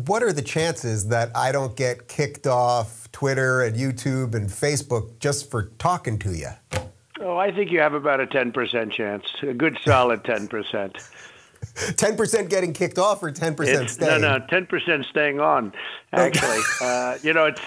what are the chances that I don't get kicked off Twitter and YouTube and Facebook just for talking to you? Oh, I think you have about a 10% chance, a good solid 10%. 10% getting kicked off or 10% staying? No, 10% staying on, actually. It's...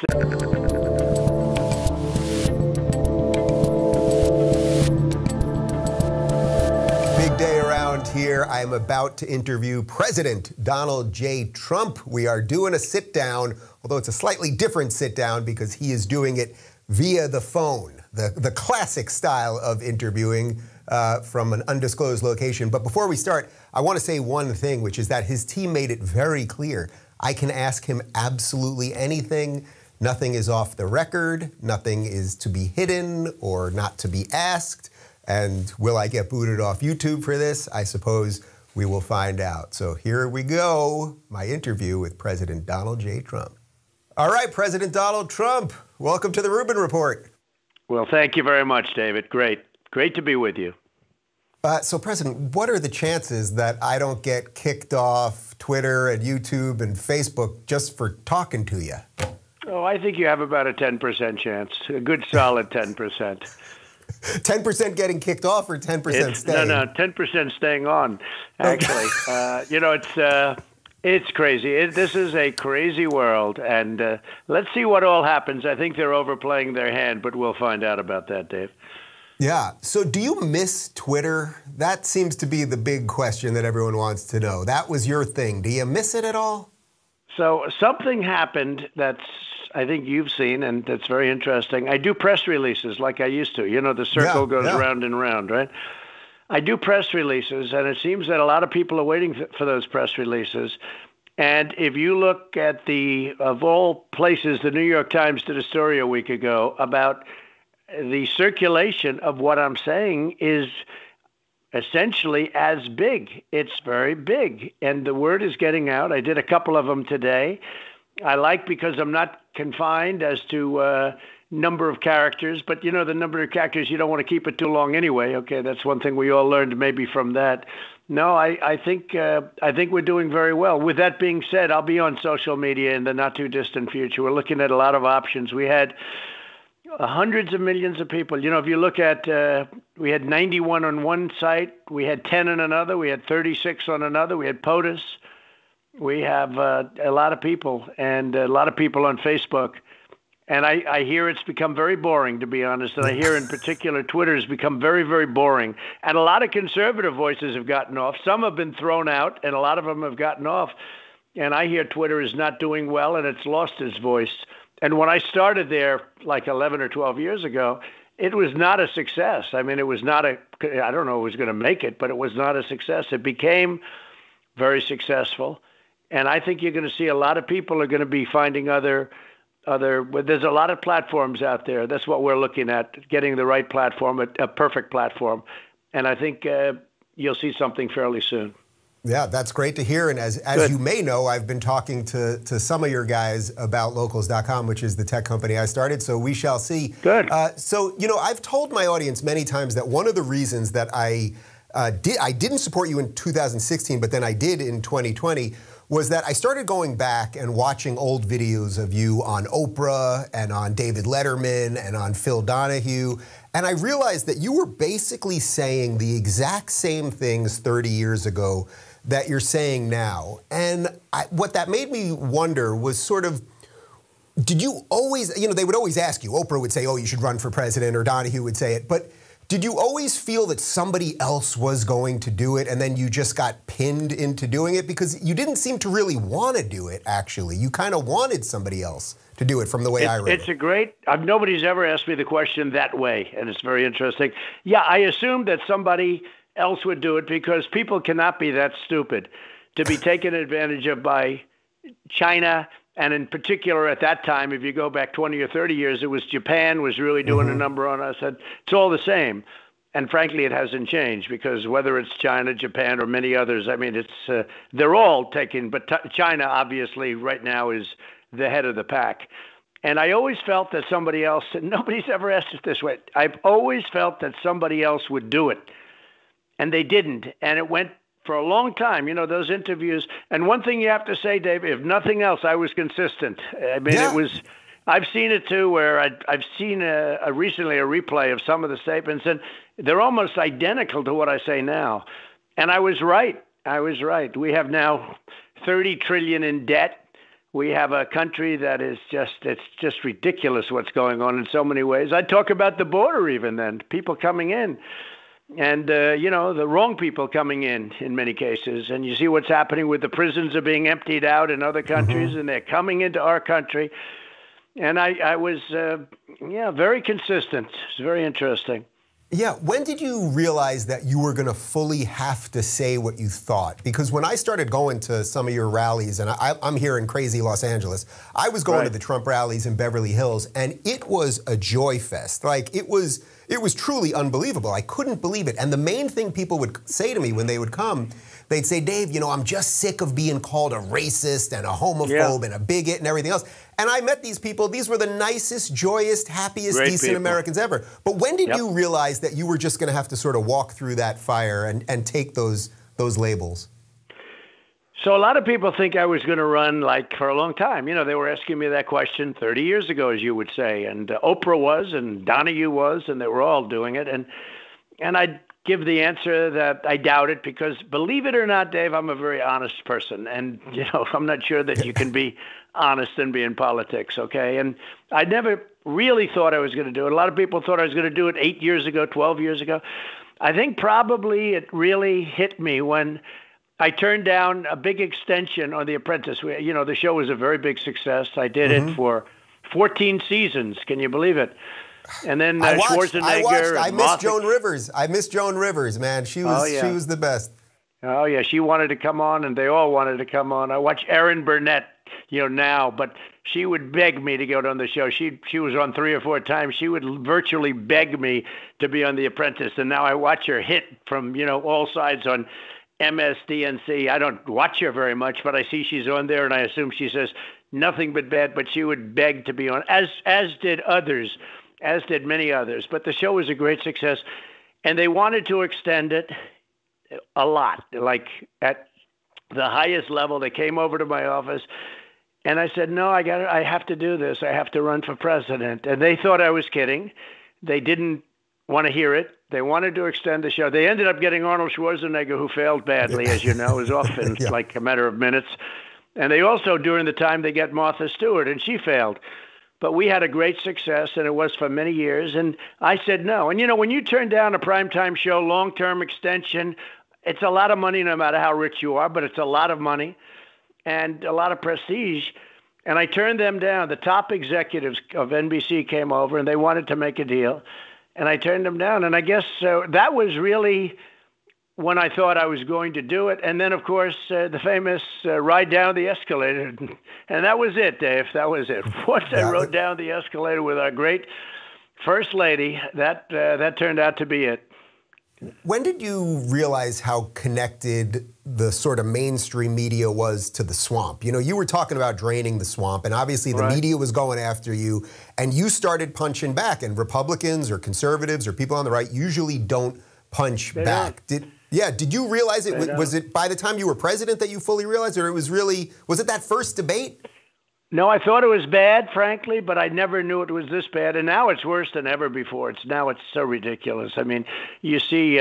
Big day around here. I am about to interview President Donald J. Trump. We are doing a sit-down, although it's a slightly different sit-down because he is doing it via the phone, the classic style of interviewing from an undisclosed location. But before we start, I want to say one thing, which is that his team made it very clear. I can ask him absolutely anything. Nothing is off the record. Nothing is to be hidden or not to be asked. And will I get booted off YouTube for this? I suppose we will find out. So here we go, my interview with President Donald J. Trump. All right, President Donald Trump, welcome to the Rubin Report. Well, thank you very much, David. Great to be with you. So, President, what are the chances that I don't get kicked off Twitter and YouTube and Facebook just for talking to you? Oh, I think you have about a 10% chance, a good solid 10%. 10% getting kicked off or 10% staying? No, 10% staying on, actually. It's crazy. This is a crazy world, and let's see what all happens. I think they're overplaying their hand, but we'll find out about that, Dave. Yeah. So do you miss Twitter? That seems to be the big question that everyone wants to know. That was your thing. Do you miss it at all? So something happened that's, I think you've seen, and that's very interesting. I do press releases like I used to. You know, the circle goes round and round, right? I do press releases, and it seems that a lot of people are waiting for those press releases. And if you look at of all places, the New York Times did a story a week ago about the circulation of what I'm saying is essentially as big. It's very big, and the word is getting out. I did a couple of them today. I like because I'm not confined as to number of characters, but the number of characters, you don't want to keep it too long anyway. Okay, that's one thing we all learned maybe from that. No, I think we're doing very well. With that being said, I'll be on social media in the not too distant future. We're looking at a lot of options. We had hundreds of millions of people. If you look at, we had 91 on one site, we had 10 on another, we had 36 on another, we had POTUS. We have a lot of people, and a lot of people on Facebook. And I hear it's become very boring, to be honest. And I hear in particular Twitter has become very, very boring. And a lot of conservative voices have gotten off. Some have been thrown out, and a lot of them have gotten off. And I hear Twitter is not doing well, and it's lost its voice. And when I started there like 11 or 12 years ago, it was not a success. I mean, it was not I don't know who was going to make it, but it was not a success. It became very successful. And I think you're going to see a lot of people are going to be finding there's a lot of platforms out there. That's what we're looking at, getting the right platform, a perfect platform. And I think you'll see something fairly soon. Yeah, that's great to hear. And as you may know, I've been talking to some of your guys about Locals.com, which is the tech company I started. So we shall see. Good. So, I've told my audience many times that one of the reasons that I didn't support you in 2016, but then I did in 2020, was that I started going back and watching old videos of you on Oprah and on David Letterman and on Phil Donahue. And I realized that you were basically saying the exact same things 30 years ago that you're saying now. And what that made me wonder was sort of, did you always, they would always ask you, Oprah would say, oh, you should run for president, or Donahue would say it, but did you always feel that somebody else was going to do it and then you just got pinned into doing it? Because you didn't seem to really want to do it, actually. You kind of wanted somebody else to do it from the way I read it. Nobody's ever asked me the question that way, and it's very interesting. Yeah, I assumed that somebody else would do it because people cannot be that stupid to be taken advantage of by China. And in particular, at that time, if you go back 20 or 30 years, it was Japan was really doing a number on us. And it's all the same. And frankly, it hasn't changed because whether it's China, Japan, or many others, I mean, they're all taking. But China, obviously, right now is the head of the pack. And I always felt that somebody else, and nobody's ever asked it this way, I've always felt that somebody else would do it. And they didn't. And it went for a long time. You know, those interviews. And one thing you have to say, Dave, if nothing else, I was consistent. I mean, it was. I've seen it too, where I've seen recently a replay of some of the statements, and they're almost identical to what I say now. And I was right. I was right. We have now 30 trillion in debt. We have a country that is it's just ridiculous what's going on in so many ways. I talk about the border even then, people coming in and, you know, the wrong people coming in many cases. And you see what's happening with the prisons are being emptied out in other countries and they're coming into our country. And I was, very consistent. It's very interesting. Yeah. When did you realize that you were going to fully have to say what you thought? Because when I started going to some of your rallies, and I'm here in crazy Los Angeles, I was going to the Trump rallies in Beverly Hills, and it was a joy fest. Like, it was truly unbelievable. I couldn't believe it. And the main thing people would say to me when they would come, they'd say, Dave, you know, I'm just sick of being called a racist and a homophobe and a bigot and everything else. And I met these people. These were the nicest, joyous, happiest, decent Americans ever. But when did you realize that you were just going to have to sort of walk through that fire and take those labels? So a lot of people think I was going to run like for a long time. You know, they were asking me that question 30 years ago, as you would say. And Oprah was, and Donahue was, and they were all doing it. And I'd give the answer that I doubt it because, believe it or not, Dave, I'm a very honest person. And, you know, I'm not sure that you can be honest and be in politics, okay? And I never really thought I was going to do it. A lot of people thought I was going to do it 8 years ago, 12 years ago. I think probably it really hit me when I turned down a big extension on The Apprentice. You know, the show was a very big success. I did it for 14 seasons. Can you believe it? And then Schwarzenegger. I missed Joan Rivers. I missed Joan Rivers, man. She was the best. Oh, yeah. She wanted to come on, and they all wanted to come on. I watch Erin Burnett, you know, now, but she would beg me to go on the show. She was on 3 or 4 times. She would virtually beg me to be on The Apprentice. And now I watch her hit from, you know, all sides on MSDNC. I don't watch her very much, but I see she's on there, and I assume she says nothing but bad, but she would beg to be on, as did others. As did many others. But the show was a great success. And they wanted to extend it a lot, like at the highest level. They came over to my office, and I said, no, I have to do this. I have to run for president. And they thought I was kidding. They didn't want to hear it. They wanted to extend the show. They ended up getting Arnold Schwarzenegger, who failed badly, as you know, was off in like a matter of minutes. And they also, during the time, they get Martha Stewart, and she failed. But we had a great success, and it was for many years. And I said no. And, you know, when you turn down a primetime show, long-term extension, it's a lot of money no matter how rich you are, but it's a lot of money and a lot of prestige. And I turned them down. The top executives of NBC came over, and they wanted to make a deal. And I turned them down. And I guess that was really when I thought I was going to do it. And then, of course, the famous ride down the escalator. And that was it, Dave. That was it. Once I rode down the escalator with our great First Lady, that turned out to be it. When did you realize how connected the sort of mainstream media was to the swamp? You know, you were talking about draining the swamp, and obviously the media was going after you, and you started punching back. And Republicans or conservatives or people on the right usually don't punch back. Did you realize it? Was it by the time you were president that you fully realized, or was it that first debate? No, I thought it was bad, frankly, but I never knew it was this bad. And now it's worse than ever before. It's so ridiculous. I mean, you see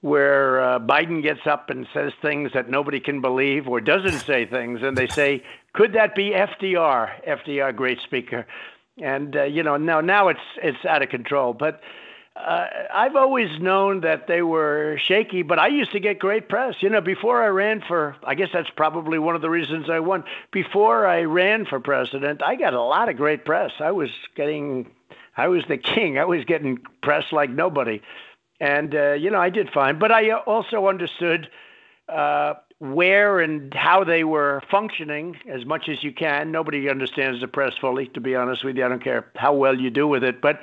where Biden gets up and says things that nobody can believe or doesn't say things. And they say, could that be FDR? FDR, great speaker. And, you know, now it's out of control. But I've always known that they were shaky, but I used to get great press. You know, before I ran I guess that's probably one of the reasons I won. Before I ran for president, I got a lot of great press. I was the king. I was getting press like nobody. And, you know, I did fine. But I also understood where and how they were functioning as much as you can. Nobody understands the press fully, to be honest with you. I don't care how well you do with it. But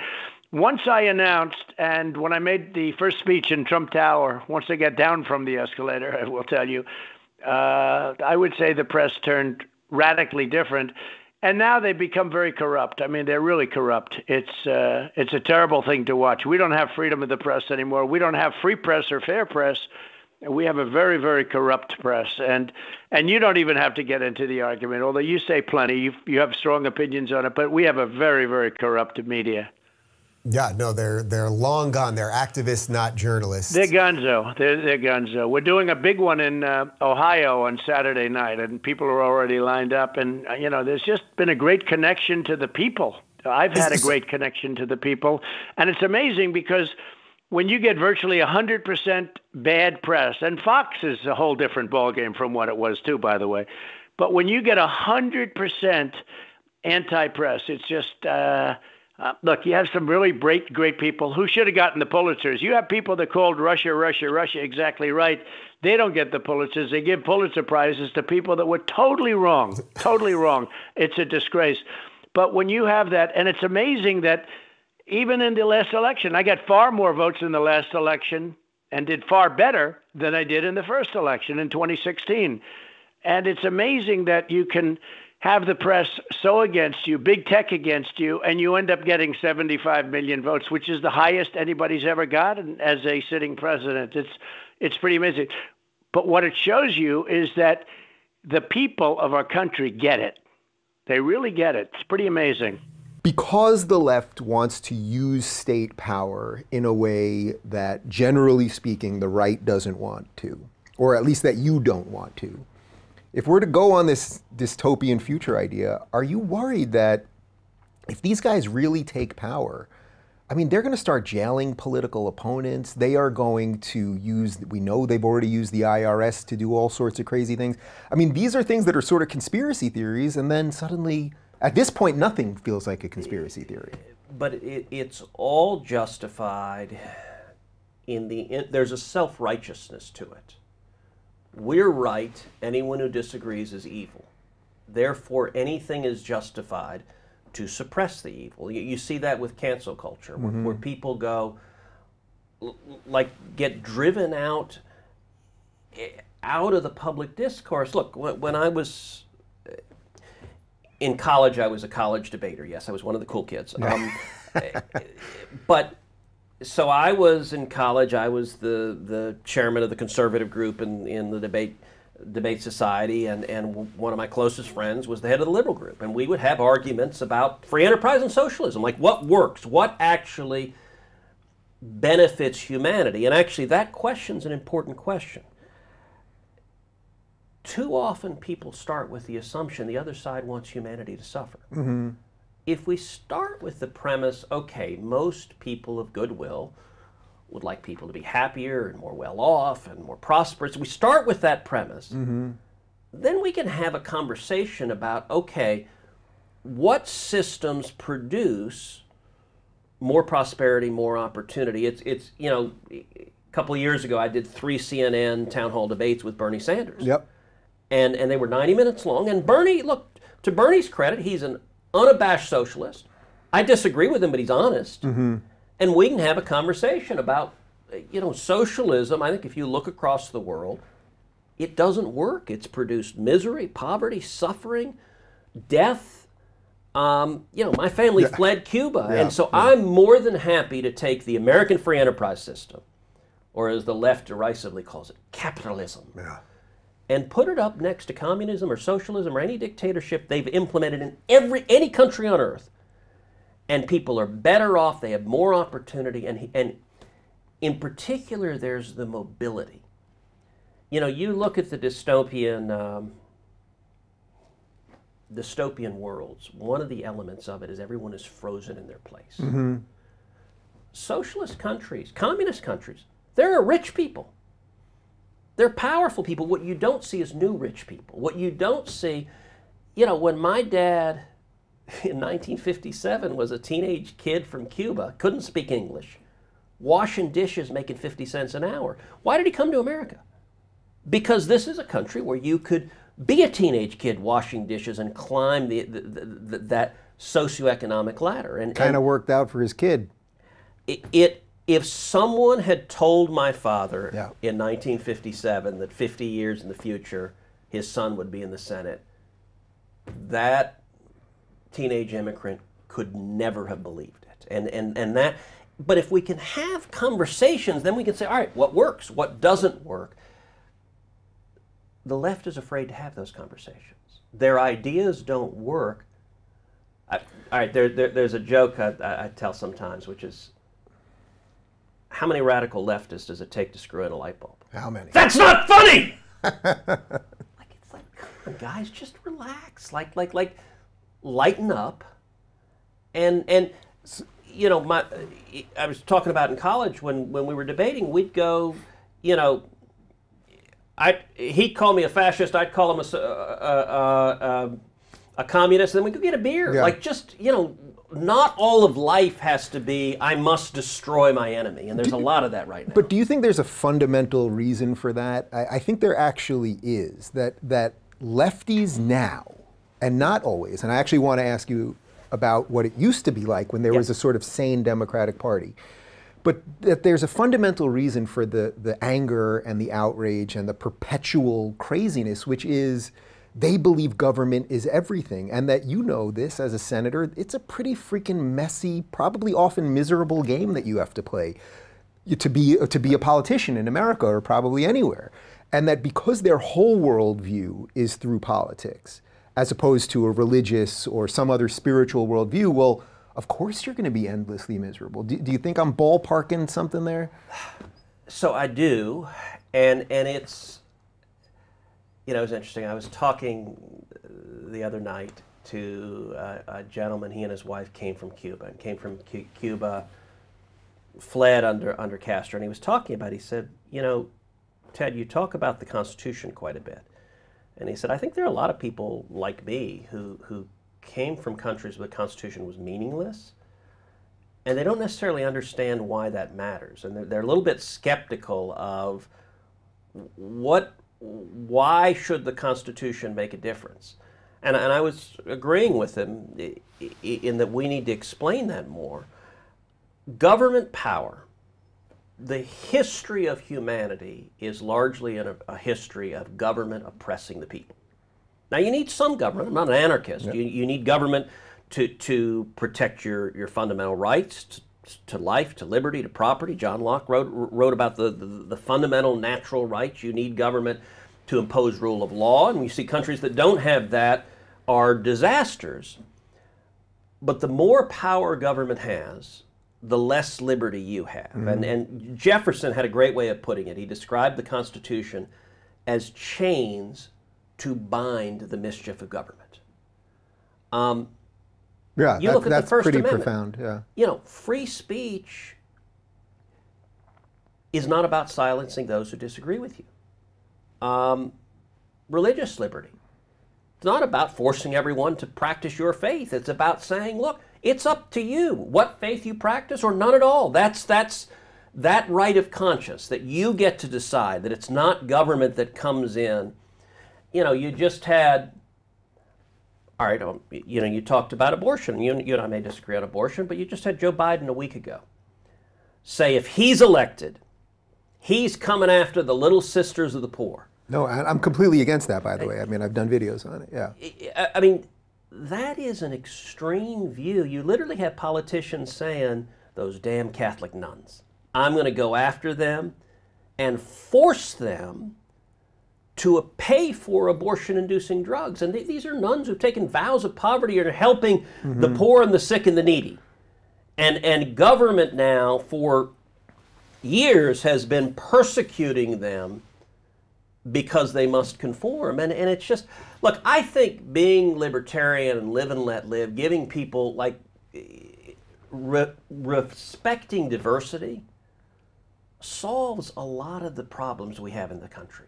once I announced, and when I made the first speech in Trump Tower, once I got down from the escalator, I will tell you, I would say the press turned radically different. And now they've become very corrupt. I mean, they're really corrupt. It's a terrible thing to watch. We don't have freedom of the press anymore. We don't have free press or fair press. We have a very, very corrupt press, and you don't even have to get into the argument, although you say plenty. You have strong opinions on it, but we have a very, very corrupt media. Yeah, no, they're long gone. They're activists, not journalists. They're gonzo. They're gonzo. We're doing a big one in Ohio on Saturday night, and people are already lined up. And, there's just been a great connection to the people. I've had a great connection to the people. And it's amazing because when you get virtually 100% bad press, and Fox is a whole different ballgame from what it was too, by the way, but when you get 100% anti-press, it's just, look, you have some really great people who should have gotten the Pulitzers. You have people that called Russia, exactly right. They don't get the Pulitzers. They give Pulitzer prizes to people that were totally wrong, totally wrong. It's a disgrace. But when you have that, and it's amazing that even in the last election, I got far more votes in the last election and did far better than I did in the first election in 2016. And it's amazing that you can have the press so against you, big tech against you, and you end up getting 75 million votes, which is the highest anybody's ever gotten as a sitting president. It's pretty amazing. But what it shows you is that the people of our country get it. They really get it. It's pretty amazing. Because the left wants to use state power in a way that, generally speaking, the right doesn't want to, or at least that you don't want to. If we're to go on this dystopian future idea, are you worried that if these guys really take power, I mean, they're going to start jailing political opponents. They are going to use, we know they've already used the IRS to do all sorts of crazy things. I mean, these are things that are sort of conspiracy theories, and then suddenly, at this point, nothing feels like a conspiracy theory. But it's all justified there's a self-righteousness to it. We're right, anyone who disagrees is evil. Therefore, anything is justified to suppress the evil. You see that with cancel culture, where people go, get driven out of the public discourse. Look, when I was in college, I was a college debater. Yes, I was one of the cool kids. But so I was in college. I was the chairman of the conservative group in the debate society, and one of my closest friends was the head of the liberal group, and we would have arguments about free enterprise and socialism, like what works, what actually benefits humanity. And actually, that question's an important question. Too often people start with the assumption the other side wants humanity to suffer. Mm-hmm. If we start with the premise, okay, most people of goodwill would like people to be happier and more well-off and more prosperous. We start with that premise. Mm-hmm. Then we can have a conversation about, okay, what systems produce more prosperity, more opportunity? It's a couple of years ago, I did 3 CNN town hall debates with Bernie Sanders. Yep. And they were 90 minutes long. And Bernie, look, to Bernie's credit, he's an unabashed socialist. I disagree with him, but he's honest. Mm-hmm. And we can have a conversation about, socialism. I think if you look across the world, it doesn't work. It's produced misery, poverty, suffering, death. My family fled Cuba. Yeah. And so I'm more than happy to take the American free enterprise system, or as the left derisively calls it, capitalism. Yeah. And put it up next to communism or socialism or any dictatorship they've implemented in any country on earth. And people are better off, they have more opportunity, and in particular, there's the mobility. You look at the dystopian worlds, one of the elements of it is everyone is frozen in their place. Mm-hmm. Socialist countries, communist countries, there are rich people. They're powerful people. What you don't see is new rich people. What you don't see, when my dad in 1957 was a teenage kid from Cuba, couldn't speak English, washing dishes, making 50 cents an hour. Why did he come to America? Because this is a country where you could be a teenage kid washing dishes and climb that socioeconomic ladder. And kind of worked out for his kid. If someone had told my father in 1957 that 50 years in the future his son would be in the Senate, that teenage immigrant could never have believed it. And that, but if we can have conversations, then we can say, all right, what works, what doesn't work, the left is afraid to have those conversations. Their ideas don't work. All right, there's a joke I tell sometimes, which is, how many radical leftists does it take to screw in a light bulb? How many? That's not funny! It's like, come on, guys, just relax. Like, lighten up. And you know, I was talking about in college when we were debating, we'd go, you know, he'd call me a fascist, I'd call him a communist, and then we could get a beer. Yeah. Like, just, you know, not all of life has to be, I must destroy my enemy, and there's a lot of that right now. But do you think there's a fundamental reason for that? I think there actually is, that lefties now, and not always, and I actually want to ask you about what it used to be like when there was a sort of sane Democratic Party, but that there's a fundamental reason for the anger and the outrage and the perpetual craziness, which is they believe government is everything, and that, you know this as a senator, it's a pretty freaking messy, probably often miserable game that you have to play to be a politician in America or probably anywhere. And that because their whole worldview is through politics, as opposed to a religious or some other spiritual worldview, well, of course you're going to be endlessly miserable. Do you think I'm ballparking something there? So I do, and it's, you know, it was interesting. I was talking the other night to a gentleman. He and his wife came from Cuba, Cuba, fled under Castro, and he was talking about, he said, you know, Ted, you talk about the Constitution quite a bit. And he said, I think there are a lot of people like me who came from countries where the Constitution was meaningless, and they don't necessarily understand why that matters. And they're a little bit skeptical of why should the Constitution make a difference? And I was agreeing with him in that we need to explain that more. Government power, the history of humanity is largely a history of government oppressing the people. Now, you need some government. I'm not an anarchist. Yep. You need government to protect your fundamental rights to life, to liberty, to property. John Locke wrote about the fundamental natural rights. You need government to impose rule of law, and we see countries that don't have that are disasters. But the more power government has, the less liberty you have. Mm-hmm. And Jefferson had a great way of putting it. He described the Constitution as chains to bind the mischief of government. Yeah, you look at the First pretty Amendment. Profound. Yeah, you know, free speech is not about silencing those who disagree with you. Religious liberty, it's not about forcing everyone to practice your faith. It's about saying, look, it's up to you what faith you practice or none at all. That's that right of conscience, that you get to decide, that it's not government that comes in. You know, you just had, all right, you know, you talked about abortion. You and I may disagree on abortion, but you just had Joe Biden a week ago say if he's elected, he's coming after the little sisters of the poor. No, I'm completely against that, by the way. I mean, I've done videos on it, yeah. I mean, that is an extreme view. You literally have politicians saying, those damn Catholic nuns, I'm going to go after them and force them to pay for abortion-inducing drugs. And these are nuns who've taken vows of poverty and are helping the poor and the sick and the needy. And government now, for years, has been persecuting them because they must conform. And it's just, look, I think being libertarian and live and let live, giving people, like, respecting diversity solves a lot of the problems we have in the country.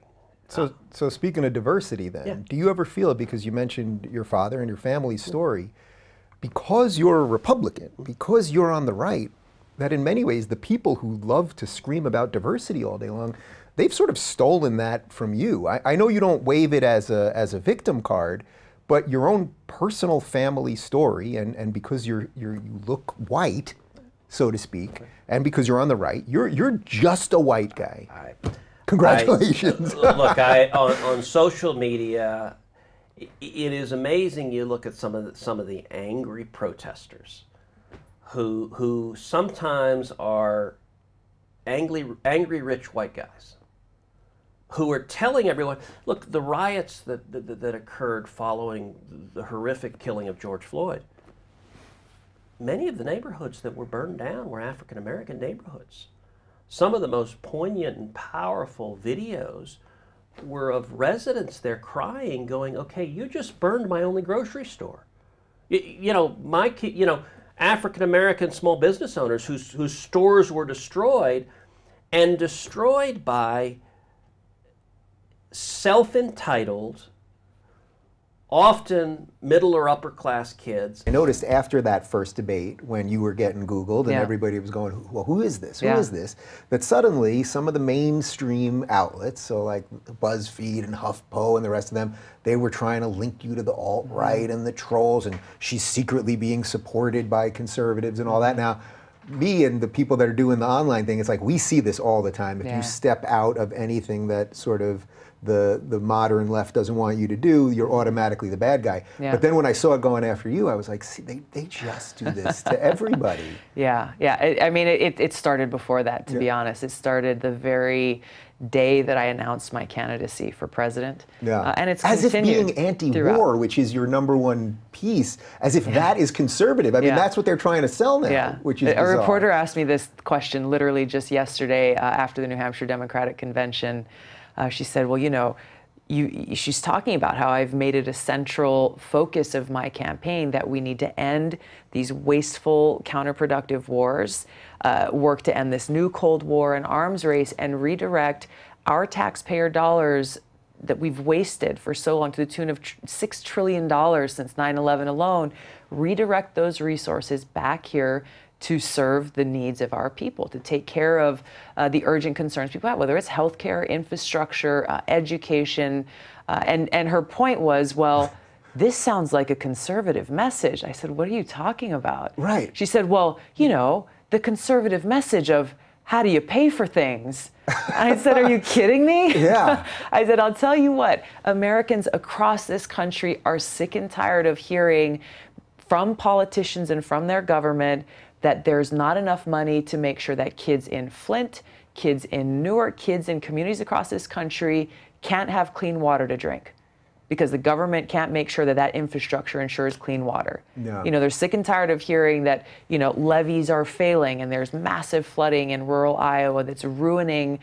So speaking of diversity then, do you ever feel it, because you mentioned your father and your family's story, because you're a Republican, because you're on the right, that in many ways the people who love to scream about diversity all day long, they've sort of stolen that from you. I know you don't wave it as a victim card, but your own personal family story, and because you look white, so to speak, and because you're on the right, you're just a white guy. Congratulations. Look, on social media, it is amazing. You look at some of the angry protesters, who sometimes are angry rich white guys, who are telling everyone, look, the riots that occurred following the horrific killing of George Floyd, many of the neighborhoods that were burned down were African-American neighborhoods. Some of the most poignant and powerful videos were of residents there crying, going, okay, you just burned my only grocery store. African-American small business owners whose stores were destroyed, and destroyed by self-entitled, often middle or upper class kids. I noticed after that first debate, when you were getting Googled and everybody was going, well, who is this? Who is this? That suddenly some of the mainstream outlets, so like BuzzFeed and HuffPo and the rest of them, they were trying to link you to the alt-right and the trolls, and she's secretly being supported by conservatives and all that. Now, me and the people that are doing the online thing, it's like we see this all the time. If you step out of anything that sort of the modern left doesn't want you to do, you're automatically the bad guy. But then when I saw it going after you, I was like, see, they just do this to everybody. I mean, it started before that, to be honest. It started the very day that I announced my candidacy for president. And it's as if continued being anti-war, throughout. which is your #1 piece, as if that is conservative. I mean, that's what they're trying to sell now, which is bizarre. A reporter asked me this question literally just yesterday after the New Hampshire Democratic Convention. She said, well, you know, she's talking about how I've made it a central focus of my campaign that we need to end these wasteful, counterproductive wars, work to end this new Cold War and arms race, and redirect our taxpayer dollars that we've wasted for so long to the tune of $6 trillion since 9/11 alone, redirect those resources back here to serve the needs of our people, to take care of the urgent concerns people have, whether it's healthcare, infrastructure, education. And her point was, well, this sounds like a conservative message. I said, what are you talking about? Right. She said, well, you know, the conservative message of how do you pay for things? I said, are you kidding me? Yeah. I said, I'll tell you what, Americans across this country are sick and tired of hearing from politicians and from their government that there's not enough money to make sure that kids in Flint, kids in Newark, kids in communities across this country can't have clean water to drink because the government can't make sure that that infrastructure ensures clean water. You know, they're sick and tired of hearing that, you know, levees are failing and there's massive flooding in rural Iowa that's ruining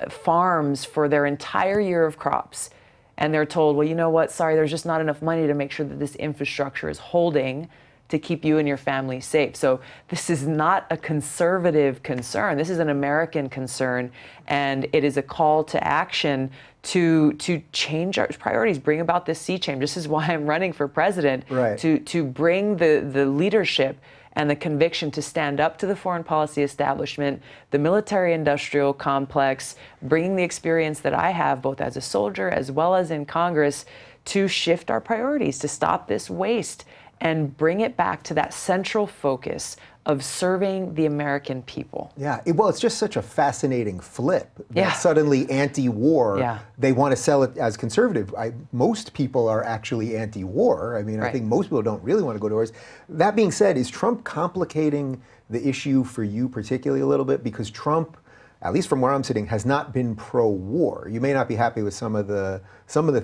farms for their entire year of crops. And they're told, well, you know what, sorry, there's just not enough money to make sure that this infrastructure is holding to keep you and your family safe. So this is not a conservative concern. This is an American concern, and it is a call to action to change our priorities, bring about this sea change. This is why I'm running for president, to bring the leadership and the conviction to stand up to the foreign policy establishment, the military-industrial complex, bringing the experience that I have both as a soldier as well as in Congress to shift our priorities, to stop this waste and bring it back to that central focus of serving the American people. Well, it's just such a fascinating flip that suddenly anti-war, they want to sell it as conservative. Most people are actually anti-war. I mean, I think most people don't really want to go to wars. That being said, is Trump complicating the issue for you particularly a little bit? Because Trump, at least from where I'm sitting, has not been pro-war. You may not be happy with some of the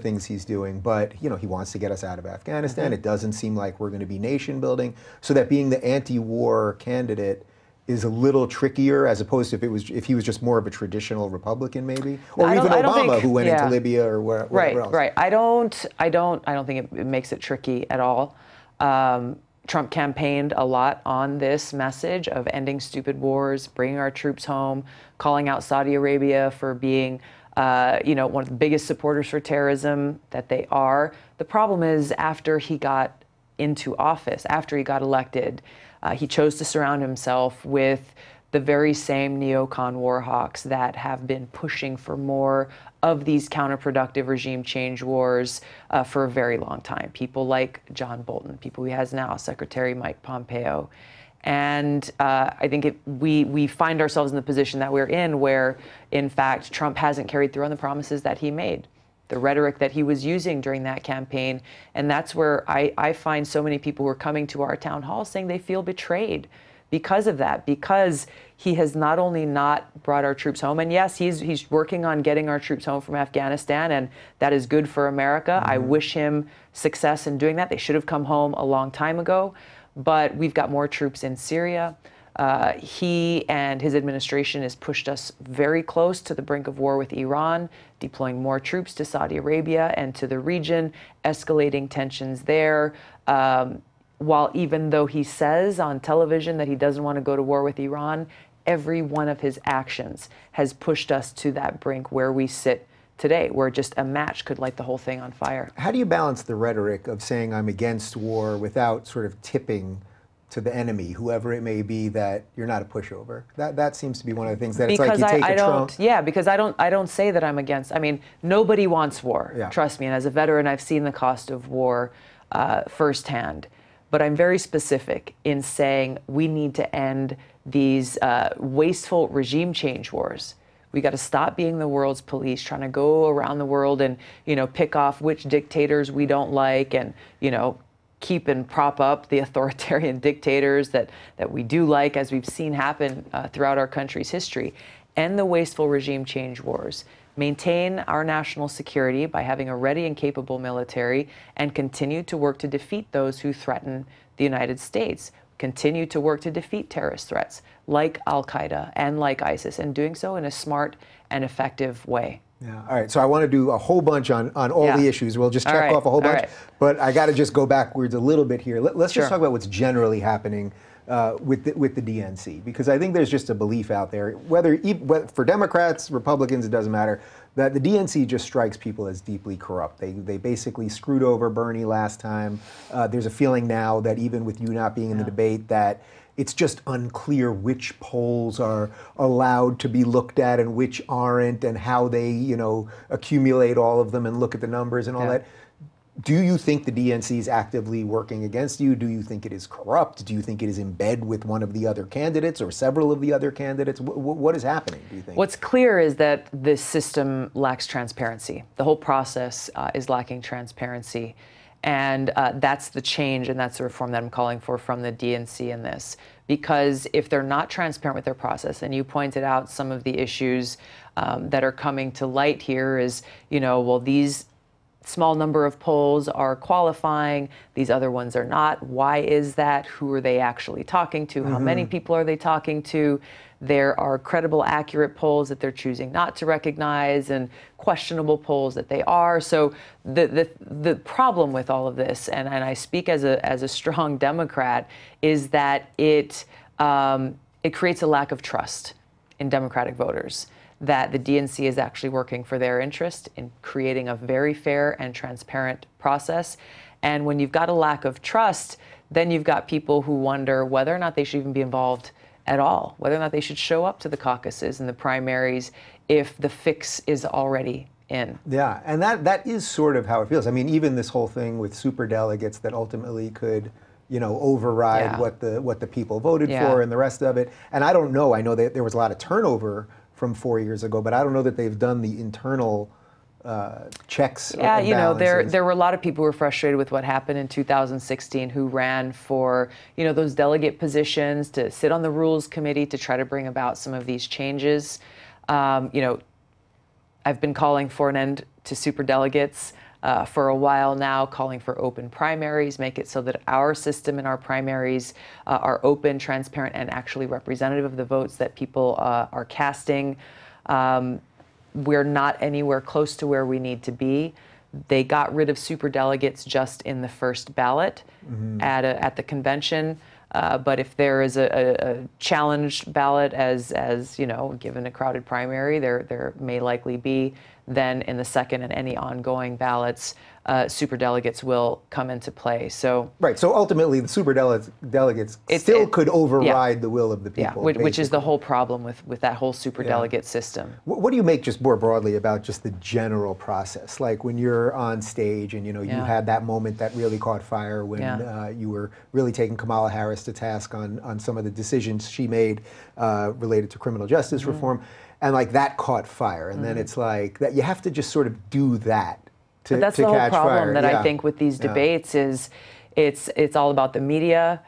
things he's doing, but you know, he wants to get us out of Afghanistan. It doesn't seem like we're going to be nation building. So that being the anti-war candidate is a little trickier, as opposed to if he was just more of a traditional Republican, maybe, or even Obama, who went into Libya or wherever else. I don't think it makes it tricky at all. Trump campaigned a lot on this message of ending stupid wars, bringing our troops home, calling out Saudi Arabia for being, one of the biggest supporters for terrorism that they are. The problem is, after he got into office, after he got elected, he chose to surround himself with the very same neocon war hawks that have been pushing for more of these counterproductive regime change wars for a very long time. People like John Bolton, people he has now, Secretary Mike Pompeo. And I think we find ourselves in the position that we're in where, in fact, Trump hasn't carried through on the promises that he made, the rhetoric that he was using during that campaign. And that's where I find so many people who are coming to our town hall saying they feel betrayed. because of that, because he has not only not brought our troops home, and yes, he's working on getting our troops home from Afghanistan, and that is good for America. I wish him success in doing that. They should have come home a long time ago, but we've got more troops in Syria. He and his administration has pushed us very close to the brink of war with Iran, deploying more troops to Saudi Arabia and to the region, escalating tensions there. While even though he says on television that he doesn't want to go to war with Iran, every one of his actions has pushed us to that brink where we sit today, where just a match could light the whole thing on fire. How do you balance the rhetoric of saying I'm against war without sort of tipping to the enemy, whoever it may be, that you're not a pushover? That seems to be one of the things that because it's like you take I a don't, Trump. yeah, because I don't say that I'm against. I mean, nobody wants war. Yeah. Trust me. And as a veteran, I've seen the cost of war firsthand. But I'm very specific in saying we need to end these wasteful regime change wars. We got to stop being the world's police, trying to go around the world and, pick off which dictators we don't like and, keep and prop up the authoritarian dictators that we do like, as we've seen happen throughout our country's history. End the wasteful regime change wars. Maintain our national security by having a ready and capable military, and continue to work to defeat those who threaten the United States. Continue to work to defeat terrorist threats like Al-Qaeda and like ISIS, and doing so in a smart and effective way. Yeah. All right. So I want to do a whole bunch on all the issues. We'll just check off a whole bunch. Right. But I got to just go backwards a little bit here. Let's Sure. just talk about what's generally happening with the DNC, because I think there's just a belief out there, whether for Democrats, Republicans, it doesn't matter, that the DNC just strikes people as deeply corrupt. They basically screwed over Bernie last time. There's a feeling now that even with you not being in the debate, that it's just unclear which polls are allowed to be looked at and which aren't, and how they, accumulate all of them and look at the numbers and all that. Do you think the DNC is actively working against you? Do you think it is corrupt? Do you think it is in bed with one of the other candidates or several of the other candidates? What is happening, do you think? What's clear is that this system lacks transparency. The whole process is lacking transparency. And that's the change, and that's the reform that I'm calling for from the DNC in this. Because if they're not transparent with their process, and you pointed out some of the issues that are coming to light here is, these small number of polls are qualifying, these other ones are not. Why is that? Who are they actually talking to? How many people are they talking to? There are credible, accurate polls that they're choosing not to recognize, and questionable polls that they are. So the problem with all of this, and I speak as a strong Democrat, is that it creates a lack of trust in Democratic voters, that the DNC is actually working for their interest in creating a very fair and transparent process. And when you've got a lack of trust, then you've got people who wonder whether or not they should even be involved at all, whether or not they should show up to the caucuses and the primaries if the fix is already in. Yeah, and that is sort of how it feels. I mean, even this whole thing with superdelegates that ultimately could, override what the people voted for and the rest of it. And I don't know. I know that there was a lot of turnover from 4 years ago, but I don't know that they've done the internal checks. Yeah, there were a lot of people who were frustrated with what happened in 2016 who ran for, those delegate positions to sit on the Rules Committee to try to bring about some of these changes. I've been calling for an end to superdelegates for a while now, calling for open primaries, make it so that our system and our primaries are open, transparent, and actually representative of the votes that people are casting. We're not anywhere close to where we need to be. They got rid of superdelegates just in the first ballot at the convention. But if there is a challenged ballot, as given a crowded primary, there may likely be, then in the second and any ongoing ballots, superdelegates will come into play. So so ultimately the superdelegates still could override the will of the people. Which is the whole problem with that whole superdelegate system. What do you make just more broadly about just the general process? Like when you're on stage and you had that moment that really caught fire when you were really taking Kamala Harris to task on some of the decisions she made related to criminal justice reform, and like that caught fire, and then it's like that you have to just sort of do that to catch fire. But that's the whole problem that I think with these debates is it's all about the media.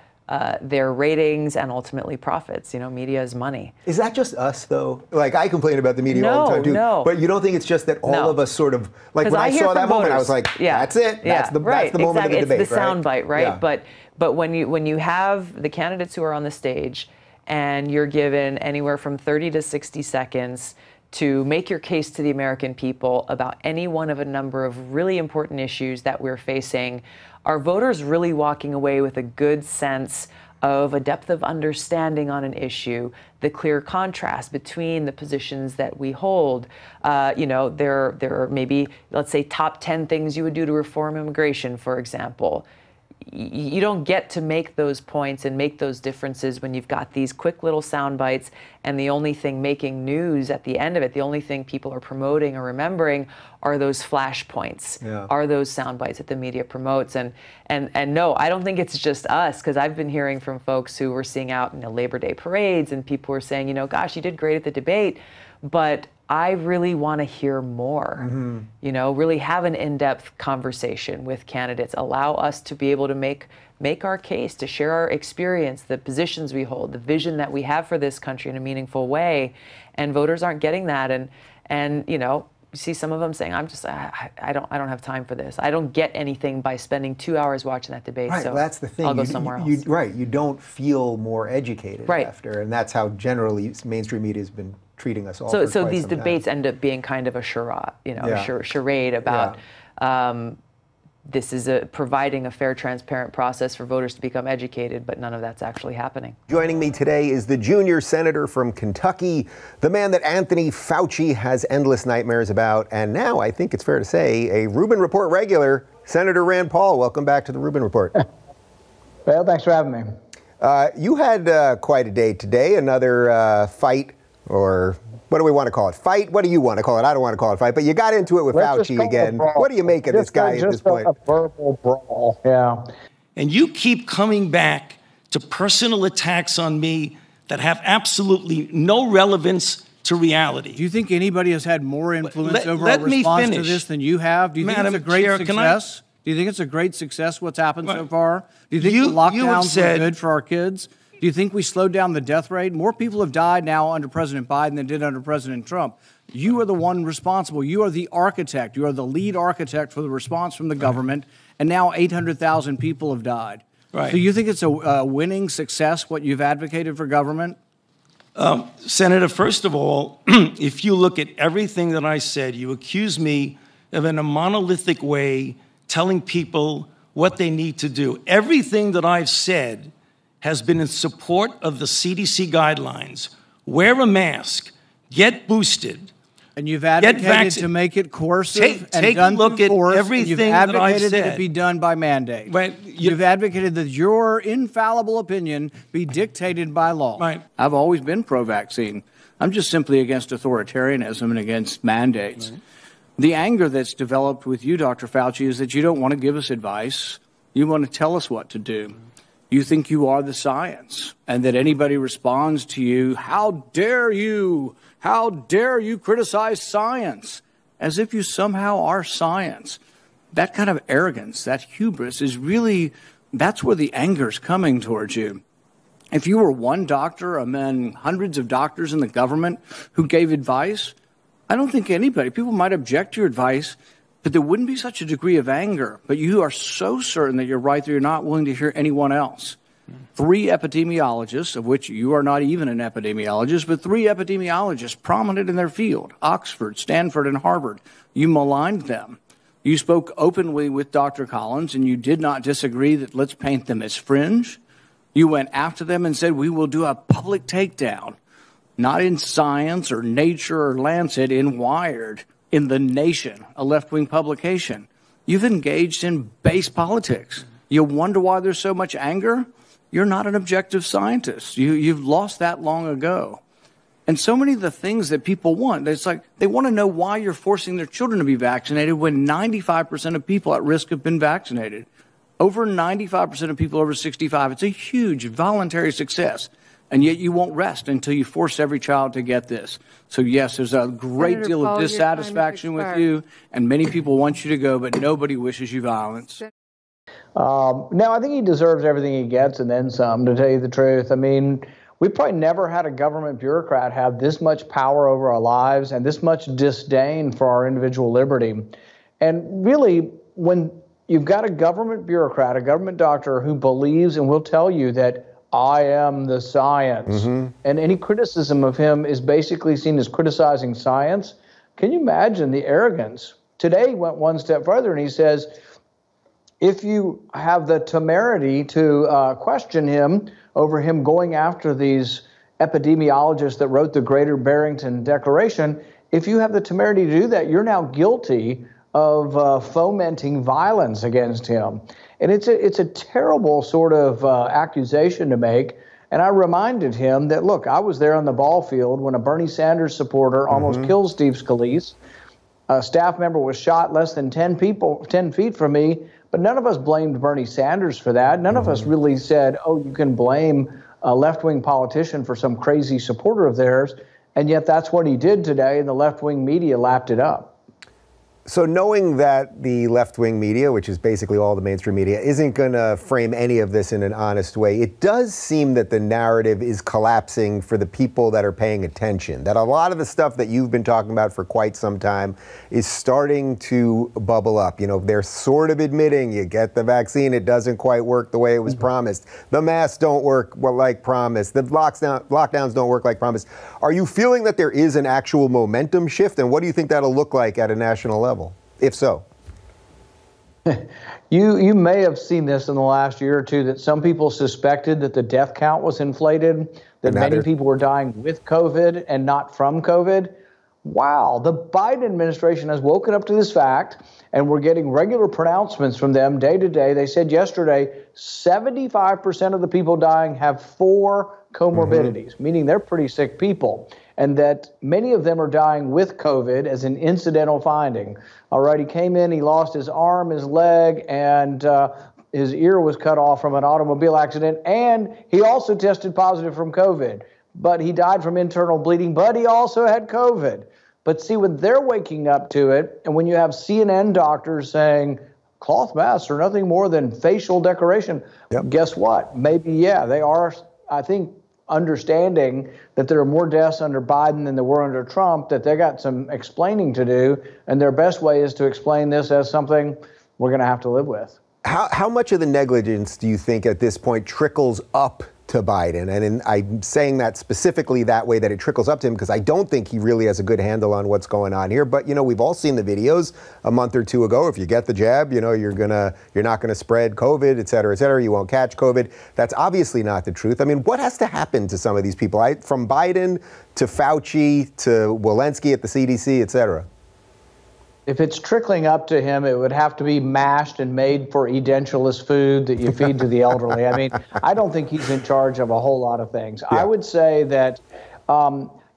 their ratings and ultimately profits. Media is money. Is that just us, though? Like, I complain about the media all the time, too. No. But you don't think it's just that all of us sort of, like, when I saw that moment, I was like, that's it. That's the moment of the debate, It's the right? soundbite, right? Yeah. But when you have the candidates who are on the stage and you're given anywhere from 30 to 60 seconds to make your case to the American people about any one of a number of really important issues that we're facing, are voters really walking away with a good sense of a depth of understanding on an issue, the clear contrast between the positions that we hold? There are maybe, let's say, top 10 things you would do to reform immigration, for example. You don't get to make those points and make those differences when you've got these quick little sound bites, and the only thing making news at the end of it, the only thing people are promoting or remembering are those flash points, are those sound bites that the media promotes. And no, I don't think it's just us, because I've been hearing from folks who were seeing out in the Labor Day parades, and people were saying, gosh, you did great at the debate, but I really want to hear more, really have an in-depth conversation with candidates, allow us to be able to make our case, to share our experience, the positions we hold, the vision that we have for this country in a meaningful way. And voters aren't getting that. And you see some of them saying, I don't have time for this. I don't get anything by spending 2 hours watching that debate. Right, so that's the thing. I'll go somewhere else. You don't feel more educated after. And that's how generally mainstream media has been treating us all. So these debates end up being kind of a charade about this is providing a fair, transparent process for voters to become educated, but none of that's actually happening. Joining me today is the junior senator from Kentucky, the man that Anthony Fauci has endless nightmares about, and now I think it's fair to say a Rubin Report regular, Senator Rand Paul. Welcome back to the Rubin Report. Well, thanks for having me. You had quite a day today, another fight, or what do we want to call it? Fight? What do you want to call it? I don't want to call it fight, but you got into it with Fauci again. What do you make of this guy at this point? A verbal brawl, yeah. And you keep coming back to personal attacks on me that have absolutely no relevance to reality. Do you think anybody has had more influence over our response to this than you have? Do you think it's a great success? Do you think it's a great success what's happened so far? Do you think the lockdowns were good for our kids? Do you think we slowed down the death rate? More people have died now under President Biden than did under President Trump. You are the one responsible. You are the architect. You are the lead architect for the response from the government, and now 800,000 people have died. Right. So you think it's a winning success, what you've advocated for government? Senator, first of all, if you look at everything that I said, you accuse me of in a monolithic way telling people what they need to do. Everything that I've said has been in support of the CDC guidelines. Wear a mask, get boosted, and you've advocated to make it coercive take a look at everything that I've said. You've advocated that it be done by mandate. Right. You've advocated that your infallible opinion be dictated by law. Right. I've always been pro-vaccine. I'm just simply against authoritarianism and against mandates. Right. The anger that's developed with you, Dr. Fauci, is that you don't want to give us advice. You want to tell us what to do. You think you are the science, and that anybody responds to you, how dare you criticize science, as if you somehow are science. That kind of arrogance, that hubris is really, that's where the anger's coming towards you. If you were one doctor among hundreds of doctors in the government who gave advice, I don't think people might object to your advice, but there wouldn't be such a degree of anger. But you are so certain that you're right that you're not willing to hear anyone else. 3 epidemiologists, of which you are not even an epidemiologist, but 3 epidemiologists prominent in their field, Oxford, Stanford, and Harvard. You maligned them. You spoke openly with Dr. Collins, and you did not disagree that let's paint them as fringe. You went after them and said, we will do a public takedown, not in Science or Nature or Lancet, in Wired, in The Nation, a left-wing publication. You've engaged in base politics. You wonder why there's so much anger? You're not an objective scientist. You've lost that long ago. And so many of the things that people want, it's like they want to know why you're forcing their children to be vaccinated when 95% of people at risk have been vaccinated. Over 95% of people over 65. It's a huge voluntary success. And yet you won't rest until you force every child to get this. So, yes, there's a great deal of dissatisfaction with you, and many people want you to go, but nobody wishes you violence. No, I think he deserves everything he gets and then some, to tell you the truth. I mean, we probably never had a government bureaucrat have this much power over our lives and this much disdain for our individual liberty. And really, when you've got a government bureaucrat, a government doctor who believes and will tell you that I am the science, and any criticism of him is basically seen as criticizing science, can you imagine the arrogance? Today he went one step further and he says, if you have the temerity to question him over him going after these epidemiologists that wrote the Greater Barrington Declaration, if you have the temerity to do that, you're now guilty of fomenting violence against him. And it's a terrible sort of accusation to make. And I reminded him that, look, I was there on the ball field when a Bernie Sanders supporter almost killed Steve Scalise. A staff member was shot less than 10 feet from me, but none of us blamed Bernie Sanders for that. None of us really said, oh, you can blame a left-wing politician for some crazy supporter of theirs. And yet that's what he did today, and the left-wing media lapped it up. So knowing that the left-wing media, which is basically all the mainstream media, isn't going to frame any of this in an honest way, it does seem that the narrative is collapsing for the people that are paying attention. That a lot of the stuff that you've been talking about for quite some time is starting to bubble up. You know, they're sort of admitting you get the vaccine, it doesn't quite work the way it was promised. The masks don't work like promised. The lockdowns don't work like promised. Are you feeling that there is an actual momentum shift? And what do you think that'll look like at a national level? If so, you may have seen this in the last year or two, that some people suspected that the death count was inflated, that many people were dying with COVID and not from COVID. Wow, the Biden administration has woken up to this fact, and we're getting regular pronouncements from them day to day. They said yesterday 75% of the people dying have 4 comorbidities, meaning they're pretty sick people, and that many of them are dying with COVID as an incidental finding. All right, he came in, he lost his arm, his leg, and his ear was cut off from an automobile accident, and he also tested positive from COVID. But he died from internal bleeding, but he also had COVID. But see, when they're waking up to it, and when you have CNN doctors saying cloth masks are nothing more than facial decoration, guess what? Maybe, yeah, they are, I think, understanding that there are more deaths under Biden than there were under Trump, that they got some explaining to do, and their best way is to explain this as something we're going to have to live with. How much of the negligence do you think at this point trickles up to Biden? And I'm saying that specifically that way, that it trickles up to him, because I don't think he really has a good handle on what's going on here. But, you know, we've all seen the videos a month or two ago. If you get the jab, you know, you're not gonna spread COVID, et cetera, you won't catch COVID. That's obviously not the truth. I mean, what has to happen to some of these people, from Biden to Fauci to Walensky at the CDC, et cetera? If it's trickling up to him, it would have to be mashed and made for edentulous food that you feed to the elderly. I mean, I don't think he's in charge of a whole lot of things. I would say that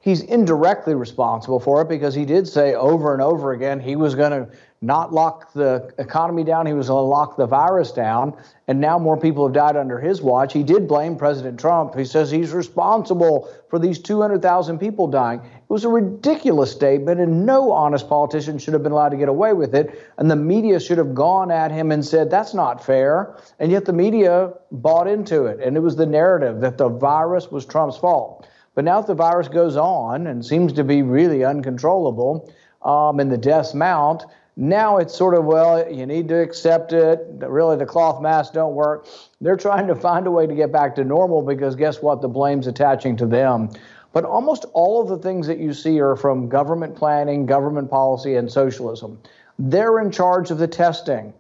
he's indirectly responsible for it, because he did say over and over again he was going to not lock the economy down, he was going to lock the virus down, and now more people have died under his watch. He did blame President Trump. He says he's responsible for these 200,000 people dying. It was a ridiculous statement, and no honest politician should have been allowed to get away with it, and the media should have gone at him and said, that's not fair, and yet the media bought into it, and it was the narrative that the virus was Trump's fault. But now if the virus goes on and seems to be really uncontrollable, and the deaths mount, now it's sort of, well, you need to accept it. Really, the cloth masks don't work. They're trying to find a way to get back to normal, because guess what? The blame's attaching to them. But almost all of the things that you see are from government planning, government policy, and socialism. They're in charge of the testing.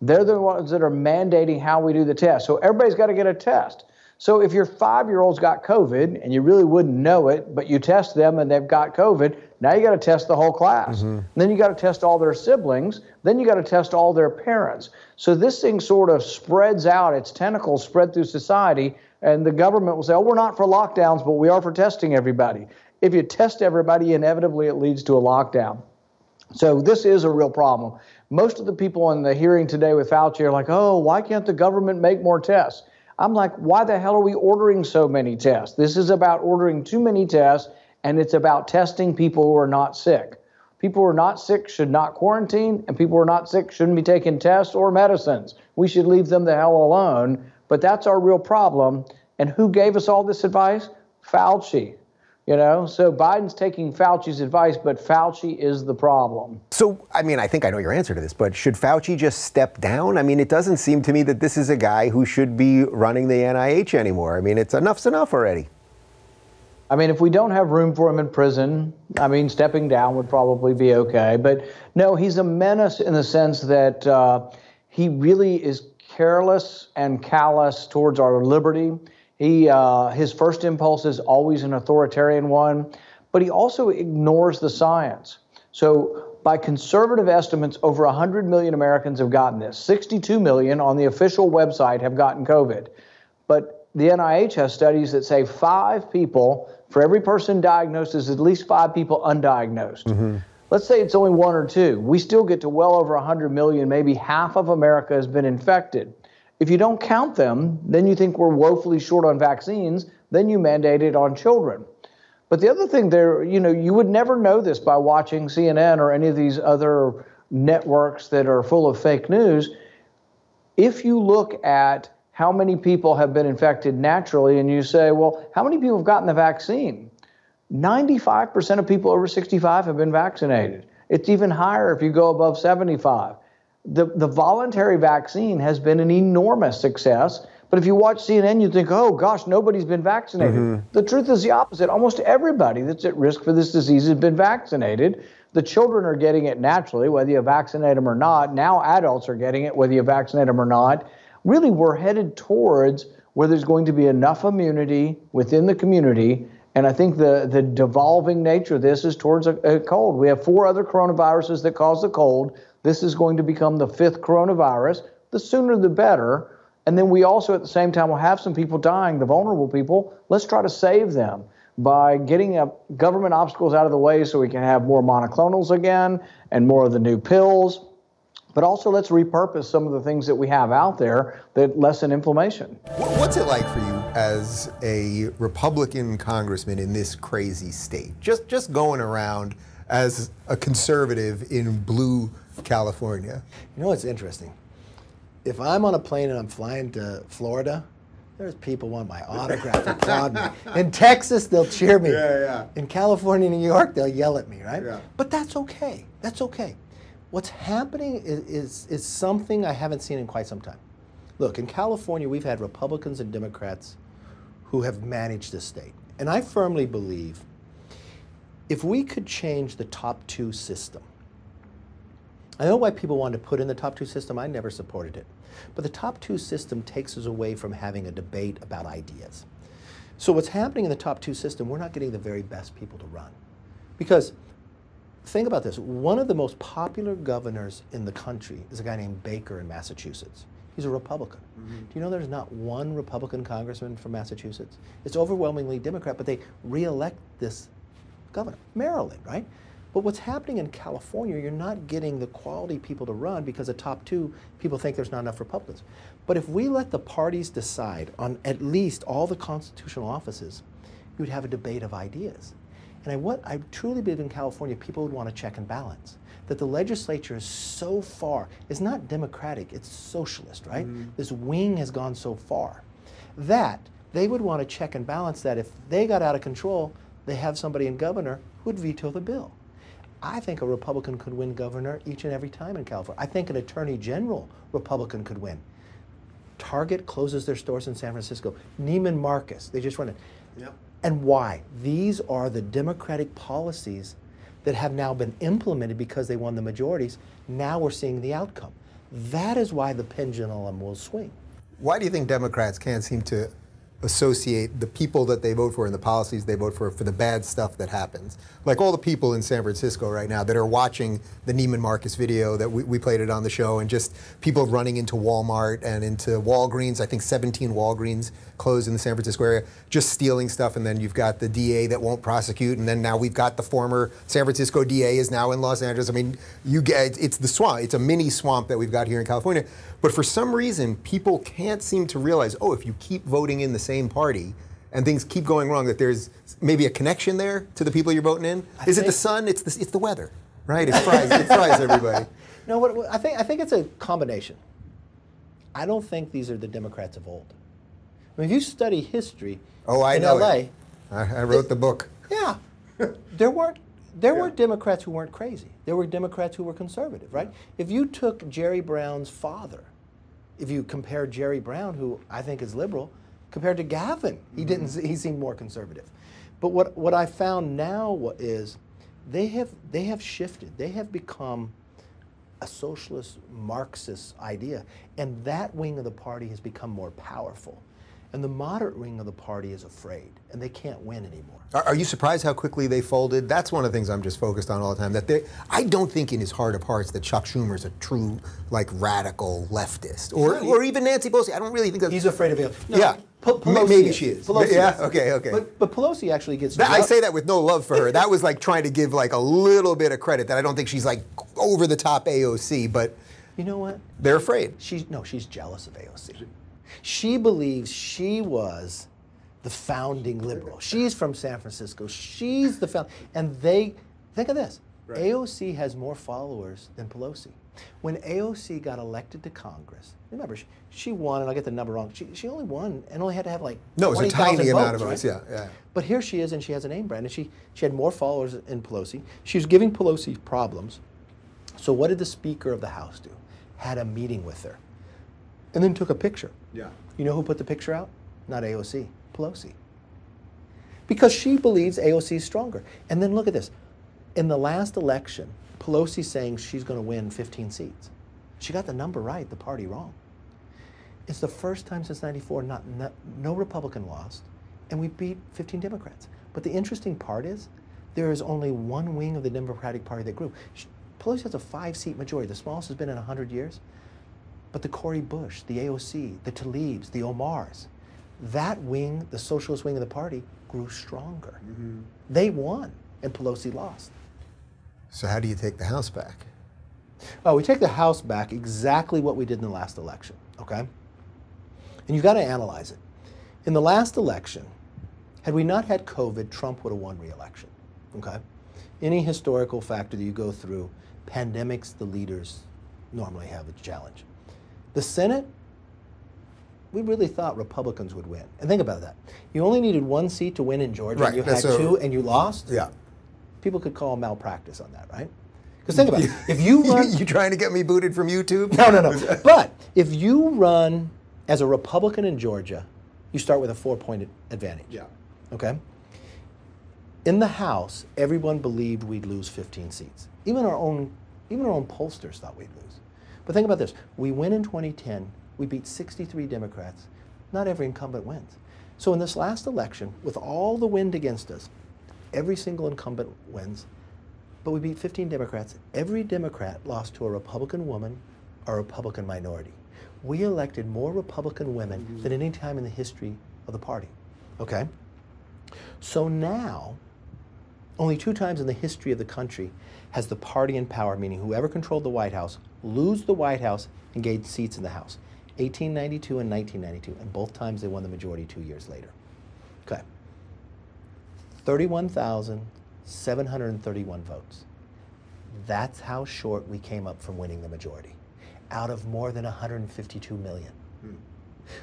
They're the ones that are mandating how we do the test. So everybody's got to get a test. So if your 5-year-old's got COVID and you really wouldn't know it, but you test them and they've got COVID, now you got to test the whole class. And then you got to test all their siblings. Then you got to test all their parents. So this thing sort of spreads out, its tentacles spread through society, and the government will say, oh, we're not for lockdowns, but we are for testing everybody. If you test everybody, inevitably it leads to a lockdown. So this is a real problem. Most of the people in the hearing today with Fauci are like, oh, why can't the government make more tests? I'm like, why the hell are we ordering so many tests? This is about ordering too many tests, and it's about testing people who are not sick. People who are not sick should not quarantine, and people who are not sick shouldn't be taking tests or medicines. We should leave them the hell alone. But that's our real problem. And who gave us all this advice? Fauci. You know, so Biden's taking Fauci's advice, but Fauci is the problem. So, I mean, I think I know your answer to this, but should Fauci just step down? I mean, it doesn't seem to me that this is a guy who should be running the NIH anymore. I mean, enough's enough already. I mean, if we don't have room for him in prison, I mean, stepping down would probably be okay. But no, he's a menace in the sense that he really is careless and callous towards our liberty. His first impulse is always an authoritarian one, but he also ignores the science. So by conservative estimates, over 100 million Americans have gotten this. 62 million on the official website have gotten COVID. But the NIH has studies that say 5 people, for every person diagnosed, is at least 5 people undiagnosed. Mm-hmm. Let's say it's only 1 or 2. We still get to well over 100 million. Maybe half of America has been infected. If you don't count them, then you think we're woefully short on vaccines, then you mandate it on children. But the other thing there, you know, you would never know this by watching CNN or any of these other networks that are full of fake news. If you look at how many people have been infected naturally and you say, well, how many people have gotten the vaccine? 95% of people over 65 have been vaccinated. It's even higher if you go above 75. The voluntary vaccine has been an enormous success. But if you watch CNN, you think, oh, gosh, nobody's been vaccinated. Mm-hmm. The truth is the opposite. Almost everybody that's at risk for this disease has been vaccinated. The children are getting it naturally, whether you vaccinate them or not. Now adults are getting it, whether you vaccinate them or not. Really, we're headed towards where there's going to be enough immunity within the community. And I think the devolving nature of this is towards a cold. We have 4 other coronaviruses that cause the cold. This is going to become the 5th coronavirus. The sooner the better. And then we also at the same time will have some people dying, the vulnerable people. Let's try to save them by getting government obstacles out of the way so we can have more monoclonals again and more of the new pills. But also let's repurpose some of the things that we have out there that lessen inflammation. What's it like for you as a Republican congressman in this crazy state? Just going around as a conservative in blue California. You know what's interesting? If I'm on a plane and I'm flying to Florida, there's people want my autograph, applaud me. In Texas, they'll cheer me. Yeah. In California, New York, they'll yell at me, right? Yeah. But that's okay. That's okay. What's happening is something I haven't seen in quite some time. Look, in California, we've had Republicans and Democrats who have managed this state. And I firmly believe if we could change the top 2 system, I know why people wanted to put in the top 2 system. I never supported it. But the top 2 system takes us away from having a debate about ideas. So what's happening in the top 2 system, we're not getting the very best people to run. Because think about this. One of the most popular governors in the country is a guy named Baker in Massachusetts. He's a Republican. Mm-hmm. Do you know there's not one Republican congressman from Massachusetts? It's overwhelmingly Democrat, but they re-elect this governor. Maryland, right? But what's happening in California, you're not getting the quality people to run because the top 2 people think there's not enough Republicans. But if we let the parties decide on at least all the constitutional offices, you would have a debate of ideas. And what I truly believe in California, people would want to check and balance. That the legislature is so far, it's not democratic, it's socialist, right? Mm-hmm. This wing has gone so far that they would want to check and balance that if they got out of control, they have somebody in governor who would veto the bill. I think a Republican could win governor each and every time in California. I think an attorney general Republican could win. Target closes their stores in San Francisco. Neiman Marcus, they just run it. Yep. And why? These are the democratic policies that have now been implemented because they won the majorities. Now we're seeing the outcome. That is why the pendulum will swing. Why do you think Democrats can't seem to associate the people that they vote for and the policies they vote for the bad stuff that happens? Like all the people in San Francisco right now that are watching the Neiman Marcus video that we played it on the show, and just people running into Walmart and into Walgreens. I think 17 Walgreens closed in the San Francisco area, just stealing stuff. And then you've got the DA that won't prosecute, and then now we've got the former San Francisco DA is now in Los Angeles. I mean, it's the swamp. It's a mini swamp that we've got here in California. But for some reason, people can't seem to realize, oh, if you keep voting in the same party and things keep going wrong, that there's maybe a connection there to the people you're voting in. Is it the sun? It's the weather, Right, it fries everybody. No, I think it's a combination. I don't think these are the Democrats of old. I mean, if you study history in LA, I wrote the book. Yeah, there weren't Democrats who weren't crazy. There were Democrats who were conservative, right? If you took Jerry Brown's father, if you compare Jerry Brown, who I think is liberal, compared to Gavin, he seemed more conservative. But what I found now is they have shifted. They have become a socialist Marxist idea, and that wing of the party has become more powerful. And the moderate wing of the party is afraid, and they can't win anymore. Are you surprised how quickly they folded? That's one of the things I'm just focused on all the time. I don't think in his heart of hearts that Chuck Schumer's a true, radical leftist, or even Nancy Pelosi. I don't really think that he's afraid of it. No, yeah, maybe she is. Pelosi yeah, is. okay. But Pelosi actually gets. I say that with no love for her. That was trying to give a little bit of credit. That I don't think she's over the top AOC, but you know what? They're afraid. She's jealous of AOC. She believes she was the founding liberal. She's from San Francisco. She's the founding. And think of this. Right. AOC has more followers than Pelosi. When AOC got elected to Congress, remember, she won, and I'll get the number wrong, she only won and only had to have no, it was a tiny amount of votes, right? yeah. But here she is, and she has a name brand, and she had more followers than Pelosi. She was giving Pelosi problems. So what did the Speaker of the House do? Had a meeting with her. And then took a picture. Yeah. You know who put the picture out? Not AOC, Pelosi. Because she believes AOC is stronger. And then look at this. In the last election, Pelosi's saying she's going to win 15 seats. She got the number right, the party wrong. It's the first time since '94 no Republican lost, and we beat 15 Democrats. But the interesting part is there is only one wing of the Democratic Party that grew. Pelosi has a 5-seat majority. The smallest has been in 100 years. But the Cori Bush, the AOC, the Tlaibs, the Omars, that wing, the socialist wing of the party, grew stronger. Mm-hmm. They won, and Pelosi lost. So how do you take the House back? Oh, we take the House back exactly what we did in the last election, okay? And you've got to analyze it. In the last election, had we not had COVID, Trump would have won re-election, okay? Any historical factor that you go through, pandemics, the leaders normally have a challenge. The Senate, we really thought Republicans would win. And think about that. You only needed one seat to win in Georgia, right. You had two, and you lost? Yeah. People could call malpractice on that, right? Because think about it. If you run... You trying to get me booted from YouTube? No. But if you run as a Republican in Georgia, you start with a 4-point advantage. Yeah. Okay? In the House, everyone believed we'd lose 15 seats. Even our own pollsters thought we'd lose. But think about this. We win in 2010. We beat 63 Democrats. Not every incumbent wins. So in this last election, with all the wind against us, every single incumbent wins, but we beat 15 Democrats. Every Democrat lost to a Republican woman or a Republican minority. We elected more Republican women than any time in the history of the party. Okay? So now, only 2 times in the history of the country has the party in power, meaning whoever controlled the White House, lose the White House and gain seats in the House. 1892 and 1992, and both times they won the majority 2 years later. Okay. 31,731 votes. That's how short we came up from winning the majority, out of more than 152 million.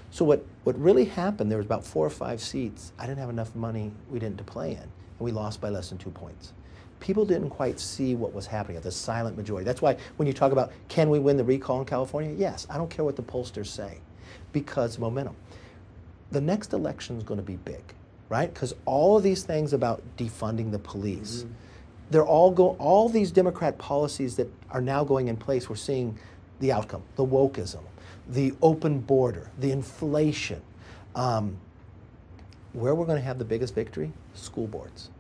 So what really happened, there was about 4 or 5 seats. I didn't have enough money, we didn't to play in, and we lost by less than 2 points. People didn't quite see what was happening, the silent majority. That's why when you talk about, can we win the recall in California? Yes, I don't care what the pollsters say, because momentum. The next election is going to be big, right? Because all of these things about defunding the police, they're all these Democrat policies that are now going in place, we're seeing the outcome, the wokeism, the open border, the inflation. Where we're going to have the biggest victory? School boards.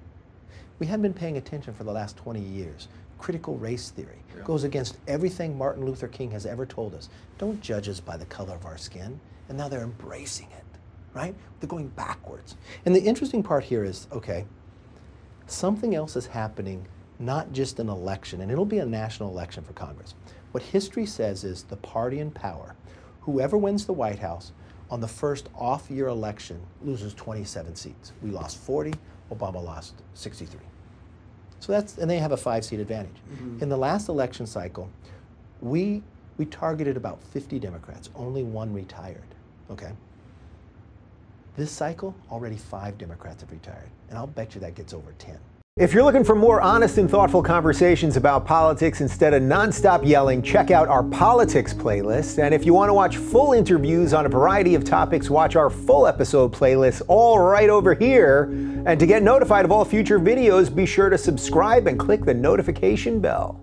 We haven't been paying attention for the last 20 years. Critical race theory goes against everything Martin Luther King has ever told us. Don't judge us by the color of our skin. And now they're embracing it, right? They're going backwards. And the interesting part here is, okay, something else is happening, not just an election, and it'll be a national election for Congress. What history says is the party in power, whoever wins the White House on the first off-year election loses 27 seats. We lost 40, Obama lost 63. So and they have a 5-seat advantage. In the last election cycle, we targeted about 50 Democrats. Only 1 retired, okay? This cycle, already 5 Democrats have retired. And I'll bet you that gets over 10. If you're looking for more honest and thoughtful conversations about politics instead of nonstop yelling, check out our politics playlist. And if you want to watch full interviews on a variety of topics, watch our full episode playlist all right over here. And to get notified of all future videos, be sure to subscribe and click the notification bell.